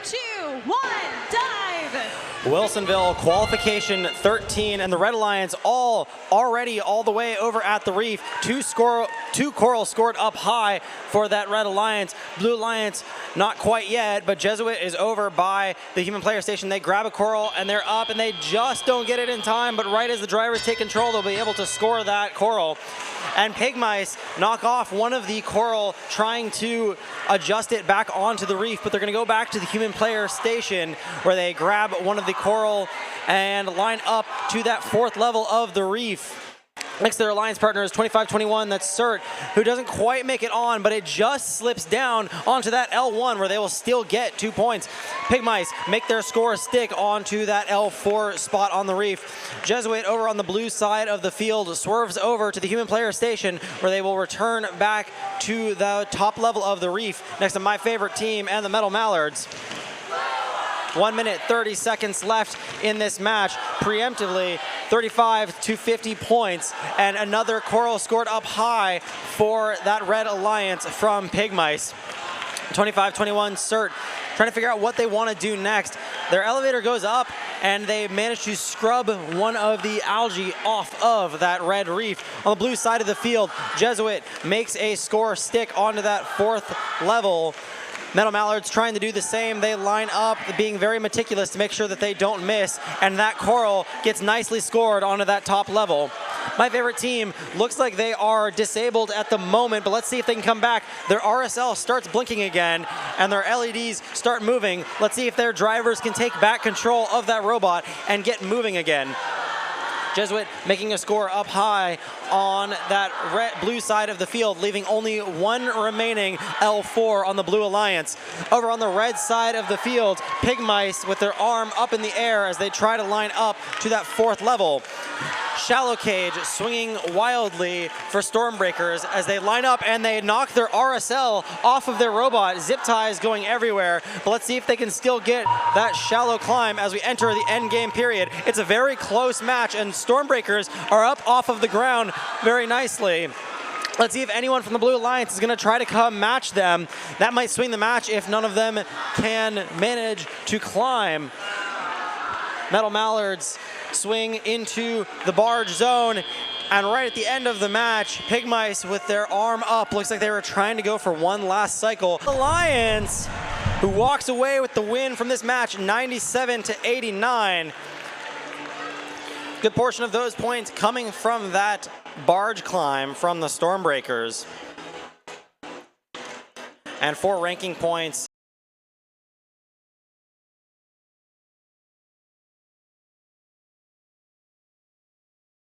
2, 1, dive! Wilsonville, qualification 13, and the Red Alliance already all the way over at the reef. Two coral scored up high for that Red Alliance. Blue Alliance, not quite yet, but Jesuit is over by the human player station. They grab a coral, and they're up, and they just don't get it in time, but right as the drivers take control, they'll be able to score that coral. And Pigmice knock off one of the coral, trying to adjust it back onto the reef, but they're going to go back to the human player station where they grab one of the coral and line up to that 4th level of the reef. Next to their alliance partner is 25-21, that's Cert, who doesn't quite make it on, but it just slips down onto that L1 where they will still get 2 points. Pigmice make their score stick onto that L4 spot on the reef. Jesuit over on the blue side of the field swerves over to the human player station where they will return back to the top level of the reef next to my favorite team and the Metal Mallards. 1 minute, 30 seconds left in this match. Preemptively, 35 to 50 points, and another coral scored up high for that Red Alliance from Pigmice. 25-21, Cert trying to figure out what they want to do next. Their elevator goes up, and they manage to scrub one of the algae off of that red reef. On the blue side of the field, Jesuit makes a score stick onto that 4th level. Metal Mallards trying to do the same. They line up, being very meticulous to make sure that they don't miss, and that coral gets nicely scored onto that top level. My favorite team looks like they are disabled at the moment, but let's see if they can come back. Their RSL starts blinking again, and their LEDs start moving. Let's see if their drivers can take back control of that robot and get moving again. Jesuit making a score up high on that blue side of the field, leaving only one remaining L4 on the Blue Alliance. Over on the red side of the field, Pigmice with their arm up in the air as they try to line up to that 4th level. Shallow Cage swinging wildly for Stormbreakers as they line up and they knock their RSL off of their robot. Zip ties going everywhere, but let's see if they can still get that shallow climb as we enter the end game period. It's a very close match, and Stormbreakers are up off of the ground very nicely. Let's see if anyone from the Blue Alliance is going to try to come match them. That might swing the match if none of them can manage to climb. Metal Mallards swing into the barge zone, and right at the end of the match, Pigmice with their arm up, looks like they were trying to go for one last cycle. Alliance, who walks away with the win from this match, 97 to 89. Good portion of those points coming from that barge climb from the Stormbreakers. And 4 ranking points